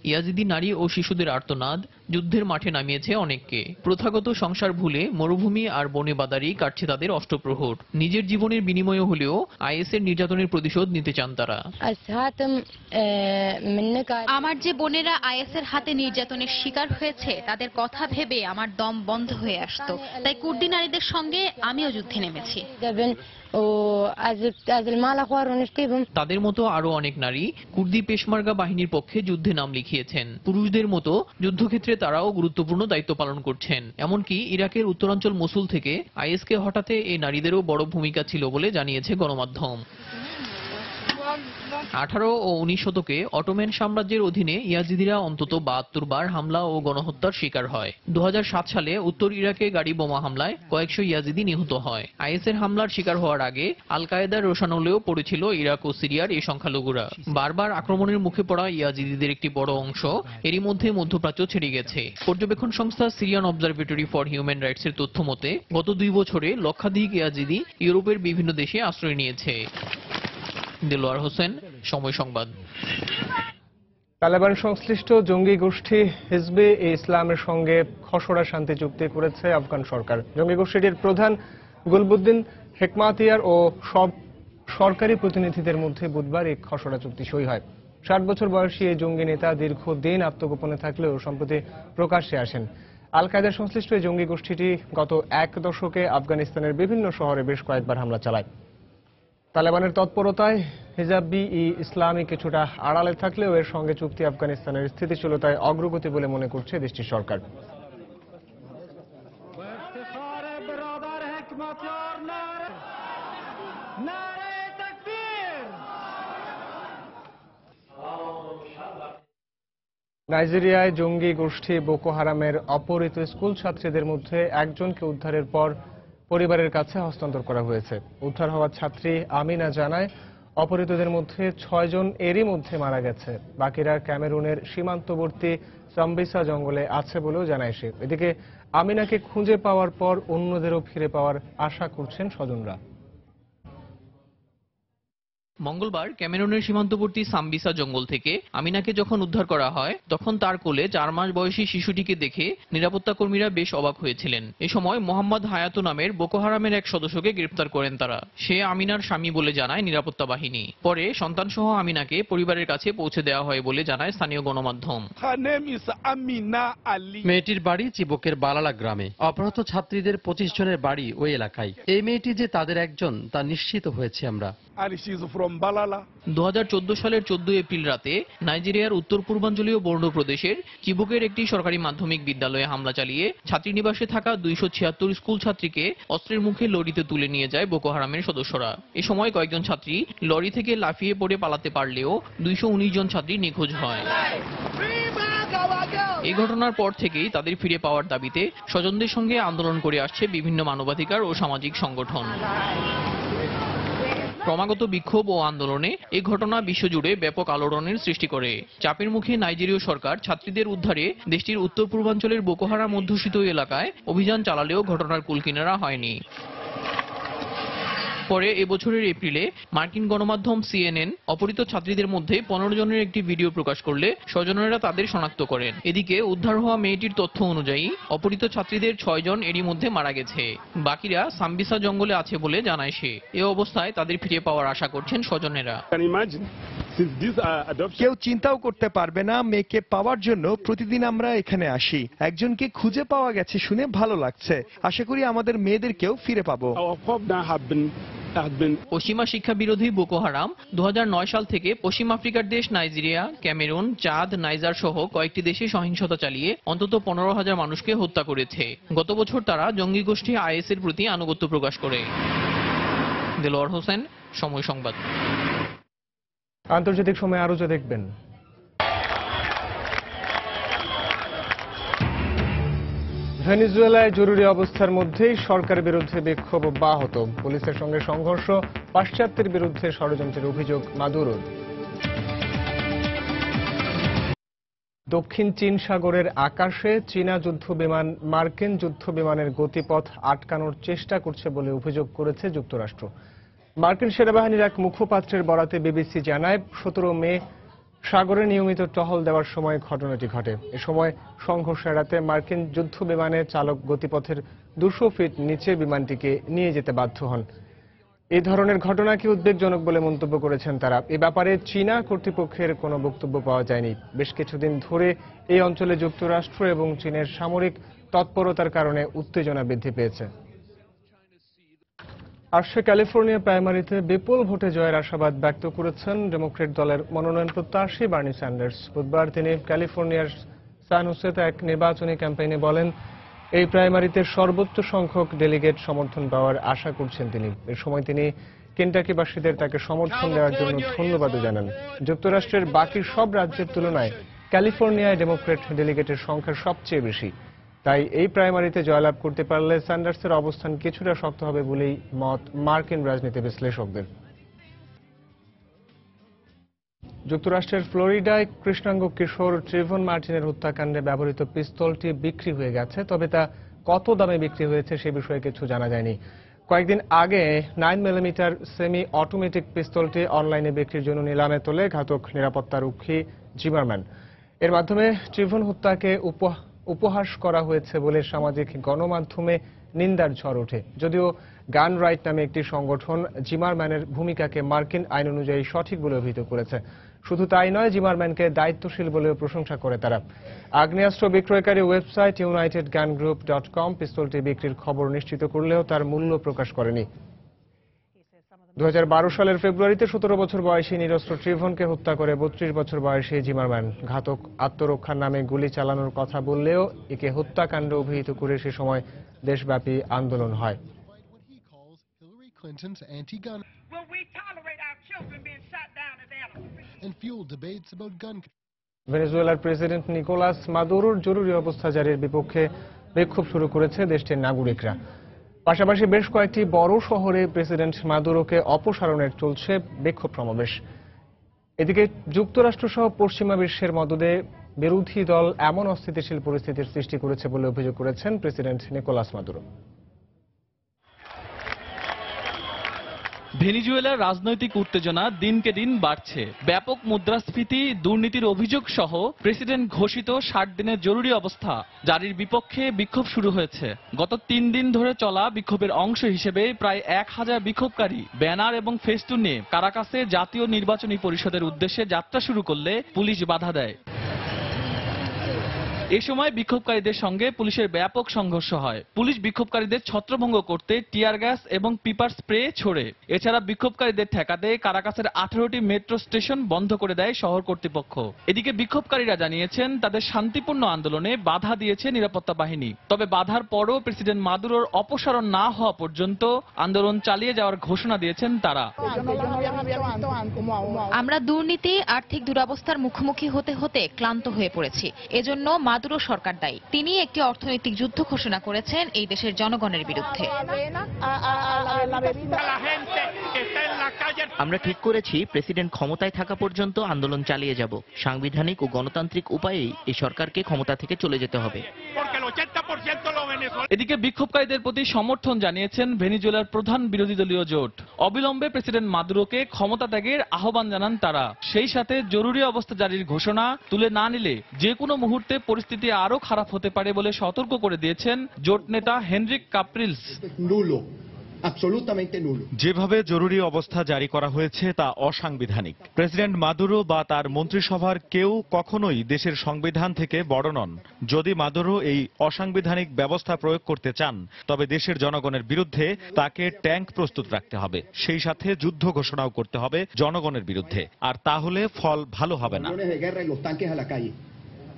ইয়াজিদি নারী ও শিশুদের আর্তনাদ যুদ্ধের মাঠে নামিয়েছে অনেককে। প্রথাগত সংসার ভুলে মরুভূমি আর বনে বাদারি কাটছে তাদের অষ্টপ্রহর। নিজের জীবনের বিনিময়ে হলেও আইএস এর নির্যাতনের প্রতিশোধ নিতে চান তারা। আমার যে বোনেরা আইএস এর হাতে নির্যাতনের শিকার হয়েছে তাদের কথা ভেবে আমার দম বন্ধ হয়ে আসতো। তাই কুর্দি নারীদের সঙ্গে আমিও যুদ্ধে নেমেছি। তাদের মতো আরো অনেক নারী কুর্দি পেশমার্গা বাহিনীর পক্ষে যুদ্ধে নাম লিখিয়েছেন। পুরুষদের মতো যুদ্ধক্ষেত্রে তারাও গুরুত্বপূর্ণ দায়িত্ব পালন করছেন। এমনকি ইরাকের উত্তরাঞ্চল মসুল থেকে আইএসকে হটাতে এই নারীদেরও বড় ভূমিকা ছিল বলে জানিয়েছে গণমাধ্যম। 18 ও 19 শতকে অটোম্যান সাম্রাজ্যের অধীনে ইয়াজিদিরা অন্তত 72 বার হামলা ও গণহত্যার শিকার হয়। 2007 সালে উত্তর ইরাকে গাড়ি বোমা হামলায় কয়েকশো ইয়াজিদি নিহত হয়। আইএসের হামলার শিকার হওয়ার আগে আল কায়েদার রোশানলেও পড়েছিল ইরাক ও সিরিয়ার এই সংখ্যালঘুরা। বারবার আক্রমণের মুখে পড়া ইয়াজিদিদের একটি বড় অংশ এরই মধ্যে মধ্যপ্রাচ্য ছেড়ে গেছে। পর্যবেক্ষণ সংস্থা Syrian observatory for human rights এর তথ্য মতে গত 2 বছরে লক্ষাধিক ইয়াজিদি ইউরোপের বিভিন্ন দেশে আশ্রয় নিয়েছে। দেলোয়ার হোসেন, সময় সংবাদ। তালেবান সংশ্লিষ্ট জঙ্গি গোষ্ঠী হিজবে ইসলামের সঙ্গে খসড়া শান্তি চুক্তি করেছে আফগান সরকার। জঙ্গি গোষ্ঠীটির প্রধান গুলবুদ্দিন হেকমাতিয়ার ও সব সরকারি প্রতিনিধিদের মধ্যে বুধবার এই খসড়া চুক্তি সই হয়। 60 বছর বয়সী এই জঙ্গি নেতা দীর্ঘদিন আত্মগোপনে থাকলেও সম্প্রতি প্রকাশ্যে আসেন। আল কায়েদার সংশ্লিষ্ট এই জঙ্গি গোষ্ঠীটি গত 1 দশকে আফগানিস্তানের বিভিন্ন শহরে বেশ কয়েকবার হামলা চালায়। তালেবানের তৎপরতায় হিজাবি ইসলামী কিছুটা আড়ালে থাকলেও এর সঙ্গে চুক্তি আফগানিস্তানের স্থিতিশীলতায় অগ্রগতি বলে মনে করছে দেশটির সরকার। নাইজেরিয়ায় জঙ্গি গোষ্ঠী বোকো হারামের অপহৃত স্কুল ছাত্রীদের মধ্যে একজনকে উদ্ধারের পর পরিবারের কাছে হস্তান্তর করা হয়েছে। উদ্ধার হওয়া ছাত্রী আমিনা জানায় অপহৃতদের মধ্যে 6 জন এরই মধ্যে মারা গেছে। বাকিরা ক্যামেরুনের সীমান্তবর্তী সাম্বিসা জঙ্গলে আছে বলেও জানায় সে। এদিকে আমিনাকে খুঁজে পাওয়ার পর অন্যদেরও ফিরে পাওয়ার আশা করছেন স্বজনরা। মঙ্গলবার ক্যামেরুনের সীমান্তবর্তী সাম্বিসা জঙ্গল থেকে আমিনাকে যখন উদ্ধার করা হয় তখন তার কোলে 4 মাস বয়সী শিশুটিকে দেখে নিরাপত্তা কর্মীরা বেশ অবাক হয়েছিলেন। এ সময় মোহাম্মদ হায়াতু নামের বোকো হারামের এক সদস্যকে গ্রেফতার করেন তারা। সে আমিনার স্বামী বলে জানায় নিরাপত্তা বাহিনী। পরে সন্তানসহ আমিনাকে পরিবারের কাছে পৌঁছে দেওয়া হয় বলে জানায় স্থানীয় গণমাধ্যম। মেয়েটির বাড়ি চিবকের বালালা গ্রামে। অপহৃত ছাত্রীদের 25 জনের বাড়ি ওই এলাকায়। এই মেয়েটি যে তাদের একজন তা নিশ্চিত হয়েছি আমরা। 2014 সালের 14 এপ্রিল রাতে নাইজেরিয়ার উত্তর পূর্বাঞ্চলীয় বর্নো প্রদেশের চিবুকের একটি সরকারি মাধ্যমিক বিদ্যালয়ে হামলা চালিয়ে ছাত্রীনিবাসে থাকা 276 স্কুল ছাত্রীকে অস্ত্রের মুখে লরিতে তুলে নিয়ে যায় বোকো হারামের সদস্যরা। এ সময় কয়েকজন ছাত্রী লরি থেকে লাফিয়ে পড়ে পালাতে পারলেও 219 জন ছাত্রী নিখোঁজ হয়। এই ঘটনার পর থেকেই তাদের ফিরে পাওয়ার দাবিতে স্বজনদের সঙ্গে আন্দোলন করে আসছে বিভিন্ন মানবাধিকার ও সামাজিক সংগঠন। ক্রমাগত বিক্ষোভ ও আন্দোলনে এই ঘটনা বিশ্বজুড়ে ব্যাপক আলোড়নের সৃষ্টি করে। চাপের মুখে নাইজেরীয় সরকার ছাত্রীদের উদ্ধারে দেশটির উত্তর পূর্বাঞ্চলের বোকো হারাম অধ্যুষিত এলাকায় অভিযান চালালেও ঘটনার কুলকিনারা হয়নি। পরে এবছরের এপ্রিলে মার্কিন গণমাধ্যম CNN অপহৃত ছাত্রীদের মধ্যে 15 জনের একটি ভিডিও প্রকাশ করলে স্বজনেরা তাদের শনাক্ত করেন। এদিকে উদ্ধার হওয়া মেয়েটির তথ্য অনুযায়ী অপহৃত ছাত্রীদের 6 জন এরই মধ্যে মারা গেছে। বাকিরা সাম্বিসা জঙ্গলে আছে বলে জানায় সে। এ অবস্থায় তাদের ফিরে পাওয়ার আশা করছেন স্বজনেরা। কেউ চিন্তাও করতে পারবে না মেয়েকে পাওয়ার জন্য প্রতিদিন আমরা এখানে আসি। একজনকে খুঁজে পাওয়া গেছে শুনে ভালো লাগছে। আশা করি আমাদের মেয়েদেরকেও ফিরে পাবো। পশ্চিমা শিক্ষা বিরোধী বোকো হারাম 2009 সাল থেকে পশ্চিম আফ্রিকার দেশ নাইজেরিয়া, ক্যামেরুন, চাঁদ, নাইজার সহ কয়েকটি দেশে সহিংসতা চালিয়ে অন্তত 15,000 মানুষকে হত্যা করেছে। গত বছর তারা জঙ্গি গোষ্ঠী IS এর প্রতি আনুগত্য প্রকাশ করে। দেলোয়ার হোসেন, সময় সংবাদ। আন্তর্জাতিক সময় আরো যা দেখবেন। ভেনেজুয়েলায় জরুরি অবস্থার মধ্যেই সরকারের বিরুদ্ধে বিক্ষোভ অব্যাহত। পুলিশের সঙ্গে সংঘর্ষ, পাশ্চাত্যের বিরুদ্ধে ষড়যন্ত্রের অভিযোগ মাদুরোর। দক্ষিণ চীন সাগরের আকাশে চীনা যুদ্ধবিমান মার্কিন যুদ্ধবিমানের গতিপথ আটকানোর চেষ্টা করছে বলে অভিযোগ করেছে যুক্তরাষ্ট্র। মার্কিন সেনাবাহিনীর এক মুখপাত্রের বরাতে বিবিসি জানায়, 17 মে সাগরে নিয়মিত টহল দেওয়ার সময় ঘটনাটি ঘটে। এ সময় সংঘর্ষ এড়াতে মার্কিন যুদ্ধবিমানের চালক গতিপথের 200 ফিট নিচে বিমানটিকে নিয়ে যেতে বাধ্য হন। এই ধরনের ঘটনাকে উদ্বেগজনক বলে মন্তব্য করেছেন তারা। এ ব্যাপারে চীনা কর্তৃপক্ষের কোনো বক্তব্য পাওয়া যায়নি। বেশ কিছুদিন ধরে এই অঞ্চলে যুক্তরাষ্ট্র এবং চীনের সামরিক তৎপরতার কারণে উত্তেজনা বৃদ্ধি পেয়েছে। আসছে ক্যালিফোর্নিয়া প্রাইমারিতে বিপুল ভোটে জয়ের আশাবাদ ব্যক্ত করেছেন ডেমোক্র্যাট দলের মনোনয়ন প্রত্যাশী বার্নি স্যান্ডার্স। বুধবার তিনি ক্যালিফোর্নিয়ার সান হোসেতে এক নির্বাচনী ক্যাম্পেইনে বলেন, এই প্রাইমারিতে সর্বোচ্চ সংখ্যক ডেলিগেট সমর্থন পাওয়ার আশা করছেন তিনি। এ সময় তিনি কেন্টাকিবাসীদের তাকে সমর্থন দেওয়ার জন্য ধন্যবাদও জানান। যুক্তরাষ্ট্রের বাকি সব রাজ্যের তুলনায় ক্যালিফোর্নিয়ায় ডেমোক্র্যাট ডেলিগেটের সংখ্যা সবচেয়ে বেশি। তাই এই প্রাইমারিতে জয়লাভ করতে পারলে স্যান্ডার্সের অবস্থান কিছুটা শক্ত হবে বলেই মত মার্কিন রাজনীতি বিশ্লেষকদের। যুক্তরাষ্ট্রের ফ্লোরিডায় কৃষ্ণাঙ্গ কিশোর ট্রেভন মার্টিনের হত্যাকাণ্ডে ব্যবহৃত পিস্তলটি বিক্রি হয়ে গেছে, তবে তা কত দামে বিক্রি হয়েছে সে বিষয়ে কিছু জানা যায়নি। কয়েকদিন আগে 9mm সেমি অটোমেটিক পিস্তলটি অনলাইনে বিক্রির জন্য নিলামে তোলে ঘাতক নিরাপত্তারক্ষী জিমারম্যান। এর মাধ্যমে ট্রেভন হত্যাকে উপহাস করা হয়েছে বলে সামাজিক গণমাধ্যমে নিন্দার ঝড় ওঠে। যদিও গান রাইট নামে একটি সংগঠন জিমারম্যানের ভূমিকাকে মার্কিন আইন অনুযায়ী সঠিক বলে অভিহিত করেছে। শুধু তাই নয়, জিমারম্যানকে দায়িত্বশীল বলেও প্রশংসা করে তারা। আগ্নেয়াস্ত্র বিক্রয়কারী ওয়েবসাইট unitedgungroup.com পিস্তলটি বিক্রির খবর নিশ্চিত করলেও তার মূল্য প্রকাশ করেনি। 2012 সালের ফেব্রুয়ারিতে 17 বছর বয়সী নিরস্ত্র ট্রেভনকে হত্যা করে 32 বছর বয়সী জিমারম্যান ঘাতক আত্মরক্ষার নামে গুলি চালানোর কথা বললেও একে হত্যাকাণ্ড অভিহিত করে সে সময় দেশব্যাপী আন্দোলন হয়। ভেনেজুয়েলার প্রেসিডেন্ট নিকোলাস মাদুরোর জরুরি অবস্থা জারির বিপক্ষে বিক্ষোভ শুরু করেছে দেশটির নাগরিকরা। পাশাপাশি বেশ কয়েকটি বড় শহরে প্রেসিডেন্ট মাদুরোকে অপসারণের চলছে বিক্ষোভ সমাবেশ। এদিকে যুক্তরাষ্ট্র সহ পশ্চিমা বিশ্বের মদদে বিরোধী দল এমন অস্থিতিশীল পরিস্থিতির সৃষ্টি করেছে বলে অভিযোগ করেছেন প্রেসিডেন্ট নিকোলাস মাদুরো। ভেনেজুয়েলার রাজনৈতিক উত্তেজনা দিনকে দিন বাড়ছে। ব্যাপক মুদ্রাস্ফীতি, দুর্নীতির অভিযোগ সহ প্রেসিডেন্ট ঘোষিত 60 দিনের জরুরি অবস্থা জারির বিপক্ষে বিক্ষোভ শুরু হয়েছে। গত 3 দিন ধরে চলা বিক্ষোভের অংশ হিসেবে প্রায় 1000 বিক্ষোভকারী ব্যানার এবং ফেস্টুন নিয়ে কারাকাসে জাতীয় নির্বাচনী পরিষদের উদ্দেশ্যে যাত্রা শুরু করলে পুলিশ বাধা দেয়। এ সময় বিক্ষোভকারীদের সঙ্গে পুলিশের ব্যাপক সংঘর্ষ হয়। পুলিশ বিক্ষোভকারীদের ছত্রভঙ্গ করতে টিয়ার গ্যাস এবং পিপার স্প্রে ছোড়ে। এছাড়া বিক্ষোভকারীদের ঠেকাতে কারাকাসের 18টি মেট্রো স্টেশন বন্ধ করে দেয় শহর কর্তৃপক্ষ। এদিকে বিক্ষোভকারীরা জানিয়েছেন তাদের শান্তিপূর্ণ আন্দোলনে বাধা দিয়েছে নিরাপত্তা বাহিনী। তবে বাধার পরও প্রেসিডেন্ট মাদুরোর অপসারণ না হওয়া পর্যন্ত আন্দোলন চালিয়ে যাওয়ার ঘোষণা দিয়েছেন তারা। আমরা দুর্নীতি, আর্থিক দুরবস্থার মুখোমুখি হতে হতে ক্লান্ত হয়ে পড়েছি। এজন্য মাদুরো সরকার দায়ী। তিনি একটি অর্থনৈতিক যুদ্ধ ঘোষণা করেছেন এই দেশের জনগণের বিরুদ্ধে। আমরা ঠিক করেছি প্রেসিডেন্ট ক্ষমতায় থাকা পর্যন্ত আন্দোলন চালিয়ে যাব। সাংবিধানিক ও গণতান্ত্রিক উপায়েই এই সরকারকে ক্ষমতা থেকে চলে যেতে হবে। এদিকে বিক্ষোভকারীদের প্রতি সমর্থন জানিয়েছেন ভেনেজুয়েলার প্রধান বিরোধী দলীয় জোট। অবিলম্বে প্রেসিডেন্ট মাদুরোকে ক্ষমতা ত্যাগের আহ্বান জানান তারা। সেই সাথে জরুরি অবস্থা জারির ঘোষণা তুলে না নিলে যে কোনো মুহূর্তে পরিস্থিতি আরো খারাপ হতে পারে বলে সতর্ক করে দিয়েছেন জোট নেতা হেনরিক কাপ্রিলস। যেভাবে জরুরি অবস্থা জারি করা হয়েছে তা অসাংবিধানিক। প্রেসিডেন্ট মাদুরো বা তার মন্ত্রিসভার কেউ কখনোই দেশের সংবিধান থেকে বড় নন। যদি মাদুরো এই অসাংবিধানিক ব্যবস্থা প্রয়োগ করতে চান তবে দেশের জনগণের বিরুদ্ধে তাকে ট্যাঙ্ক প্রস্তুত রাখতে হবে। সেই সাথে যুদ্ধ ঘোষণাও করতে হবে জনগণের বিরুদ্ধে, আর তাহলে ফল ভালো হবে না।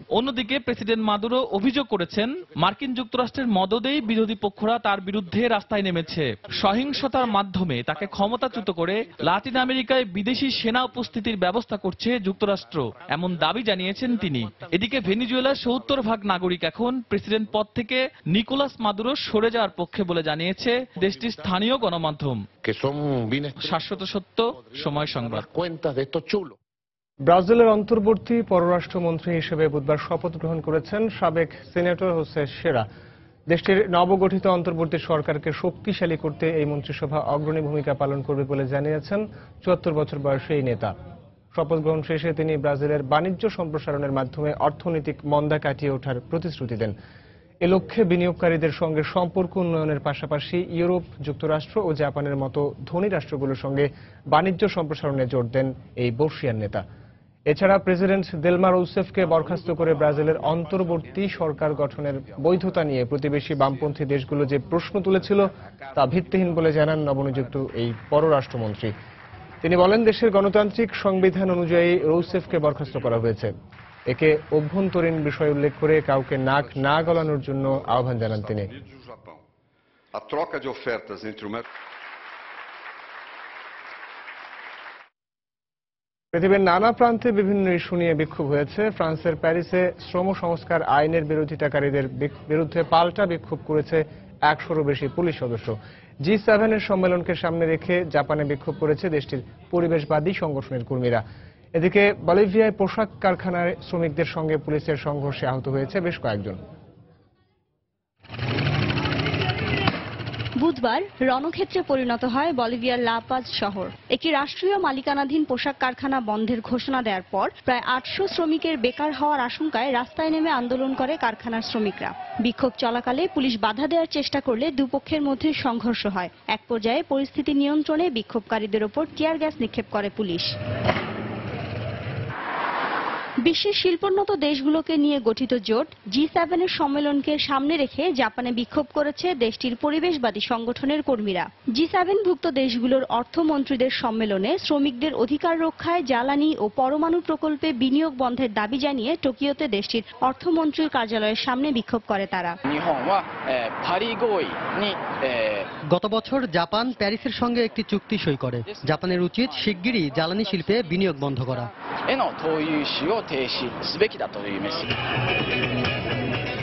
অন্যদিকে প্রেসিডেন্ট মাদুরো অভিযোগ করেছেন মার্কিন যুক্তরাষ্ট্রের মদদেই বিরোধী পক্ষরা তার বিরুদ্ধে রাস্তায় নেমেছে। সহিংসতার মাধ্যমে তাকে ক্ষমতাচ্যুত করে লাতিন আমেরিকায় বিদেশি সেনা উপস্থিতির ব্যবস্থা করছে যুক্তরাষ্ট্র, এমন দাবি জানিয়েছেন তিনি। এদিকে ভেনিজুয়েলার ৭০% নাগরিক এখন প্রেসিডেন্ট পদ থেকে নিকোলাস মাদুরো সরে যাওয়ার পক্ষে বলে জানিয়েছে দেশটির স্থানীয় গণমাধ্যম। শাশ্বত সত্য, সময় সংবাদ। ব্রাজিলের অন্তর্বর্তী পররাষ্ট্রমন্ত্রী হিসেবে বুধবার শপথ গ্রহণ করেছেন সাবেক সিনেটর হোসে সেরা। দেশটির নবগঠিত অন্তর্বর্তী সরকারকে শক্তিশালী করতে এই মন্ত্রিসভা অগ্রণী ভূমিকা পালন করবে বলে জানিয়েছেন ৭৪ বছর বয়সী এই নেতা। শপথ গ্রহণ শেষে তিনি ব্রাজিলের বাণিজ্য সম্প্রসারণের মাধ্যমে অর্থনৈতিক মন্দা কাটিয়ে ওঠার প্রতিশ্রুতি দেন। এ লক্ষ্যে বিনিয়োগকারীদের সঙ্গে সম্পর্ক উন্নয়নের পাশাপাশি ইউরোপ, যুক্তরাষ্ট্র ও জাপানের মতো ধনী রাষ্ট্রগুলোর সঙ্গে বাণিজ্য সম্প্রসারণে জোর দেন এই বর্ষিয়ান নেতা। এছাড়া প্রেসিডেন্ট দিলমা রুসেফকে বরখাস্ত করে ব্রাজিলের অন্তর্বর্তী সরকার গঠনের বৈধতা নিয়ে প্রতিবেশী বামপন্থী দেশগুলো যে প্রশ্ন তুলেছিল তা ভিত্তিহীন বলে জানান নবনিযুক্ত এই পররাষ্ট্রমন্ত্রী। তিনি বলেন, দেশের গণতান্ত্রিক সংবিধান অনুযায়ী রুসেফকে বরখাস্ত করা হয়েছে। একে অভ্যন্তরীণ বিষয় উল্লেখ করে কাউকে নাক না গলানোর জন্য আহ্বান জানান তিনি। পৃথিবীর নানা প্রান্তে বিভিন্ন ইস্যু নিয়ে বিক্ষোভ হয়েছে। ফ্রান্সের প্যারিসে শ্রম সংস্কার আইনের বিরোধিতাকারীদের বিরুদ্ধে পাল্টা বিক্ষোভ করেছে ১০০-রও বেশি পুলিশ সদস্য। G7 সম্মেলনকে সামনে রেখে জাপানে বিক্ষোভ করেছে দেশটির পরিবেশবাদী সংগঠনের কর্মীরা। এদিকে বলিভিয়ায় পোশাক কারখানার শ্রমিকদের সঙ্গে পুলিশের সংঘর্ষে আহত হয়েছে বেশ কয়েকজন। বুধবার রণক্ষেত্রে পরিণত হয় বলিভিয়ার লা পাজ শহর। একটি রাষ্ট্রীয় মালিকানাধীন পোশাক কারখানা বন্ধের ঘোষণা দেওয়ার পর প্রায় ৮০০ শ্রমিকের বেকার হওয়ার আশঙ্কায় রাস্তায় নেমে আন্দোলন করে কারখানার শ্রমিকরা। বিক্ষোভ চলাকালে পুলিশ বাধা দেওয়ার চেষ্টা করলে দুপক্ষের মধ্যে সংঘর্ষ হয়। এক পর্যায়ে পরিস্থিতি নিয়ন্ত্রণে বিক্ষোভকারীদের ওপর টিয়ার গ্যাস নিক্ষেপ করে পুলিশ। বিশ্বের শিল্পোন্নত দেশগুলোকে নিয়ে গঠিত জোট G7 সম্মেলনকে সামনে রেখে জাপানে বিক্ষোভ করেছে দেশটির পরিবেশবাদী সংগঠনের কর্মীরা। G7ভুক্ত দেশগুলোর অর্থমন্ত্রীদের সম্মেলনে শ্রমিকদের অধিকার রক্ষায় জ্বালানি ও পরমাণু প্রকল্পে বিনিয়োগ বন্ধের দাবি জানিয়ে টোকিওতে দেশটির অর্থমন্ত্রীর কার্যালয়ের সামনে বিক্ষোভ করে তারা। গত বছর জাপান প্যারিসের সঙ্গে একটি চুক্তি সই করে। জাপানের উচিত শিগগিরই জ্বালানি শিল্পে বিনিয়োগ বন্ধ করা।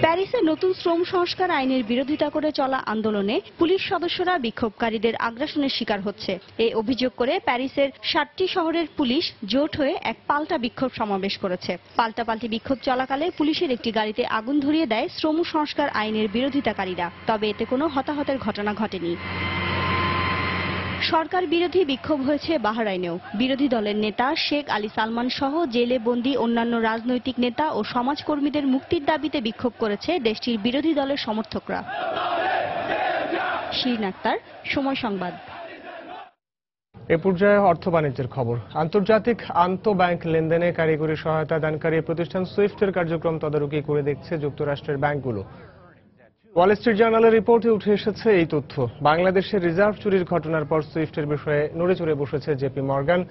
প্যারিসে নতুন শ্রম সংস্কার আইনের বিরোধিতা করে চলা আন্দোলনে পুলিশ সদস্যরা বিক্ষোভকারীদের আগ্রাসনের শিকার হচ্ছে। এই অভিযোগ করে প্যারিসের ৭টি শহরের পুলিশ জোট হয়ে এক পাল্টা বিক্ষোভ সমাবেশ করেছে। পাল্টাপাল্টি বিক্ষোভ চলাকালে পুলিশের একটি গাড়িতে আগুন ধরিয়ে দেয় শ্রম সংস্কার আইনের বিরোধিতাকারীরা। তবে এতে কোনো হতাহতের ঘটনা ঘটেনি। সরকার বিরোধী বিক্ষোভ হয়েছে বাহরাইনেও। বিরোধী দলের নেতা শেখ আলী সালমান সহ জেলে বন্দী অন্যান্য রাজনৈতিক নেতা ও সমাজকর্মীদের মুক্তির দাবিতে বিক্ষোভ করেছে দেশটির বিরোধী দলের সমর্থকরা। শিরিন আক্তার, সময় সংবাদ। এ পর্যায়ে অর্থ বাণিজ্যের খবর। আন্তর্জাতিক আন্তঃব্যাংক লেনদেনে কারিগরি সহায়তা দানকারী প্রতিষ্ঠান সুইফটের কার্যক্রম তদারকি করে দেখছে যুক্তরাষ্ট্রের ব্যাংকগুলো। ওয়াল স্ট্রিট জার্নালের রিপোর্টে উঠে এসেছে এই তথ্য। বাংলাদেশের রিজার্ভ চুরির ঘটনার পর সুইফটের বিষয়ে নড়ে চড়ে বসেছে জেপি মর্গান,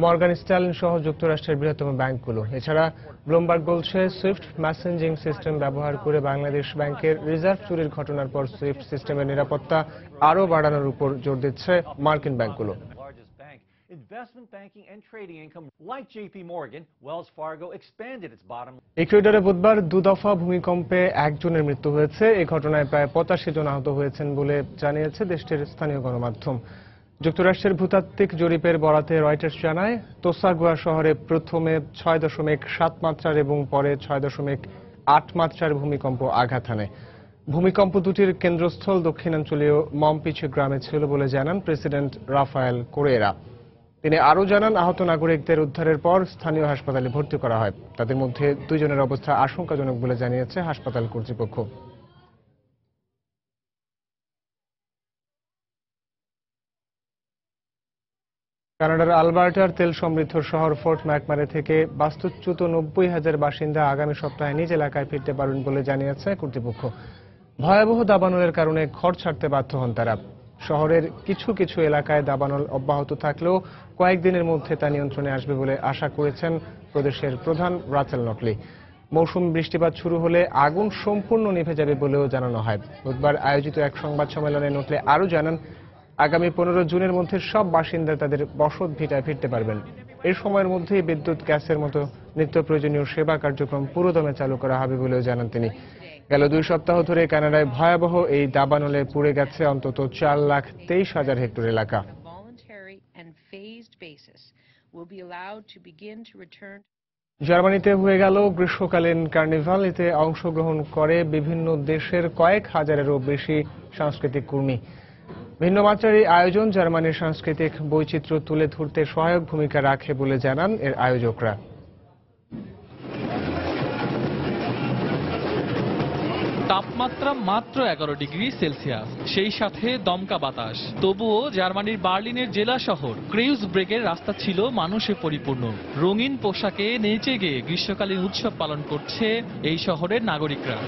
মর্গান স্ট্যানলি সহ যুক্তরাষ্ট্রের বৃহত্তম ব্যাংকগুলো। এছাড়া ব্লুমবার্গ বলছে, সুইফট মেসেঞ্জিং সিস্টেম ব্যবহার করে বাংলাদেশ ব্যাংকের রিজার্ভ চুরির ঘটনার পর সুইফট সিস্টেমের নিরাপত্তা আরও বাড়ানোর উপর জোর দিচ্ছে মার্কিন ব্যাংকগুলো। Investment banking and trading income like JP Morgan, Wells Fargo expanded its bottom. ইকুয়েডরে বুধবার দুদফা ভূমিকম্পে একজনের মৃত্যু হয়েছে। এই ঘটনায় প্রায় ৮৫ জন আহত হয়েছেন বলে জানিয়েছে দেশটির স্থানীয় গণমাধ্যম। যুক্তরাষ্ট্রের ভূতাত্ত্বিক জরিপের বরাতে রয়টার্স জানায়, তোসাগুয়া শহরে প্রথমে ৬.৭ মাত্রার এবং পরে ৬.৮ মাত্রার ভূমিকম্প আঘাত হানে। ভূমিকম্প দুটির কেন্দ্রস্থল দক্ষিণাঞ্চলীয় মমপিচু গ্রামে ছিল বলে জানান প্রেসিডেন্ট রাফায়েল কোরেরা। তিনি আরও জানান, আহত নাগরিকদের উদ্ধারের পর স্থানীয় হাসপাতালে ভর্তি করা হয়। তাদের মধ্যে ২ জনের অবস্থা আশঙ্কাজনক বলে জানিয়েছে হাসপাতাল কর্তৃপক্ষ। কানাডার আলবার্টার তেল সমৃদ্ধ শহর ফোর্ট ম্যাকমারে থেকে বাস্তুচ্যুত ৯০,০০০ বাসিন্দা আগামী সপ্তাহে নিজ এলাকায় ফিরতে পারবেন বলে জানিয়েছে কর্তৃপক্ষ। ভয়াবহ দাবানলের কারণে ঘর ছাড়তে বাধ্য হন তারা। শহরের কিছু কিছু এলাকায় দাবানল অব্যাহত থাকলেও কয়েকদিনের মধ্যে তা নিয়ন্ত্রণে আসবে বলে আশা করেছেন প্রদেশের প্রধান রাচেল নটলি। মৌসুমি বৃষ্টিপাত শুরু হলে আগুন সম্পূর্ণ নিভে যাবে বলেও জানানো হয়। বুধবার আয়োজিত এক সংবাদ সম্মেলনে নোটলে আরও জানান, আগামী 15 জুনের মধ্যে সব বাসিন্দা তাদের বসত ভিটায় ফিরতে পারবেন। এই সময়ের মধ্যেই বিদ্যুৎ, গ্যাসের মতো নিত্য প্রয়োজনীয় সেবা কার্যক্রম পুরোদমে চালু করা হবে বলেও জানান তিনি। গেল 2 সপ্তাহ ধরে কানাডায় ভয়াবহ এই দাবানলে পুড়ে গেছে অন্তত 4,23,000 হেক্টর এলাকা। জার্মানিতে হয়ে গেল গ্রীষ্মকালীন কার্নিভাল। এতে অংশগ্রহণ করে বিভিন্ন দেশের কয়েক হাজারেরও বেশি সাংস্কৃতিক কর্মী। ভিন্ন মাত্রার এই আয়োজন জার্মানির সাংস্কৃতিক বৈচিত্র্য তুলে ধরতে সহায়ক ভূমিকা রাখে বলে জানান এর আয়োজকরা। তাপমাত্রা মাত্র 11 ডিগ্রি সেলসিয়াস, সেই সাথে দমকা বাতাস। তবুও জার্মানির বার্লিনের জেলা শহর ক্রেউজব্রেগের রাস্তা ছিল মানুষে পরিপূর্ণ। রঙিন পোশাকে নেচে গিয়ে গ্রীষ্মকালীন উৎসব পালন করছে এই শহরের নাগরিকরা।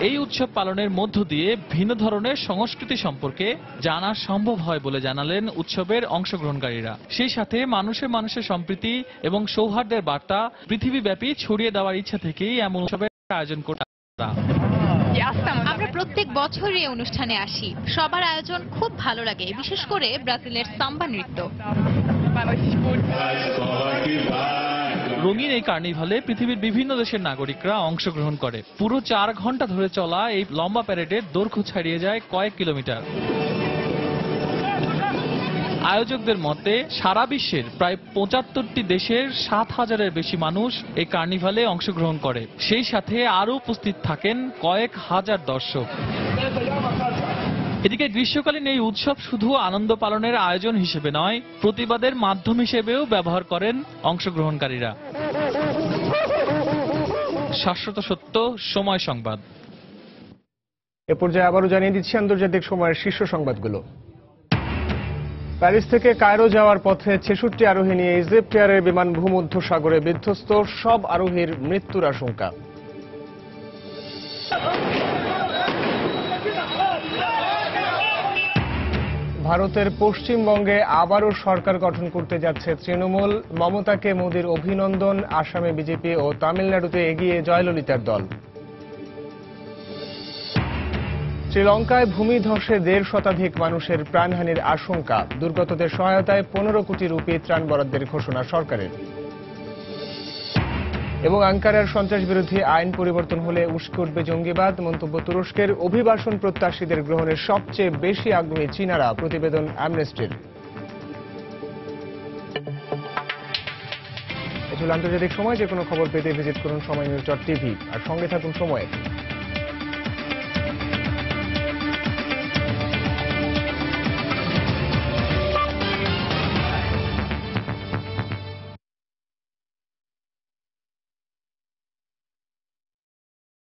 এই উৎসব পালনের মধ্য দিয়ে ভিন্ন ধরনের সংস্কৃতি সম্পর্কে জানা সম্ভব হয় বলে জানালেন উৎসবের অংশগ্রহণকারীরা। সেই সাথে মানুষের সম্প্রীতি এবং সৌহার্দ্যের বার্তা পৃথিবীব্যাপী ছড়িয়ে দেওয়ার ইচ্ছা থেকেই এমন উৎসবের আয়োজন করতে। আমরা প্রত্যেক বছরই এই অনুষ্ঠানে আসি। সবার আয়োজন খুব ভালো লাগে, বিশেষ করে ব্রাজিলের সাম্বা নৃত্য। রঙিন এই কার্নিভালে পৃথিবীর বিভিন্ন দেশের নাগরিকরা অংশগ্রহণ করে। পুরো 4 ঘন্টা ধরে চলা এই লম্বা প্যারেডের দৈর্ঘ্য ছাড়িয়ে যায় কয়েক কিলোমিটার। আয়োজকদের মতে সারা বিশ্বের প্রায় 75টি দেশের 7,000-এর বেশি মানুষ এই কার্নিভালে অংশগ্রহণ করে। সেই সাথে আরও উপস্থিত থাকেন কয়েক হাজার দর্শক। এদিকে গ্রীষ্মকালীন এই উৎসব শুধু আনন্দ পালনের আয়োজন হিসেবে নয়, প্রতিবাদের মাধ্যম হিসেবেও ব্যবহার করেন অংশগ্রহণকারীরা। শাশ্বত সত্য, সময় সংবাদ। এ পর্যায়ে আবারও জানিয়ে দিচ্ছি আন্তর্জাতিক সময়ের শীর্ষ সংবাদগুলো। প্যারিস থেকে কায়রো যাওয়ার পথে 66 আরোহী নিয়ে ইজিপ্ট এয়ারের বিমান ভূমধ্য সাগরে বিধ্বস্ত, সব আরোহীর মৃত্যুর আশঙ্কা। ভারতের পশ্চিমবঙ্গে আবারও সরকার গঠন করতে যাচ্ছে তৃণমূল। মমতাকে মোদির অভিনন্দন। আসামে বিজেপি ও তামিলনাড়ুতে এগিয়ে জয়ললিতার দল। শ্রীলঙ্কায় ভূমিধসে 1.5 শতাধিক মানুষের প্রাণহানির আশঙ্কা। দুর্গতদের সহায়তায় 15 কোটি রুপি ত্রাণ বরাদ্দের ঘোষণা সরকারের। এবং আঙ্কারার সন্ত্রাস বিরোধী আইন পরিবর্তন হলে উস্কে উঠবে জঙ্গিবাদ। মন্তব্য তুরস্কের। অভিবাসন প্রত্যাশীদের গ্রহণের সবচেয়ে বেশি আগ্রহী চীনারা, প্রতিবেদন অ্যামনেস্টির। এ ছিল আন্তর্জাতিক সময়। যে কোনো খবর পেতে ভিজিট করুন সময়নিউজ.tv আর সঙ্গে থাকুন সময়ে।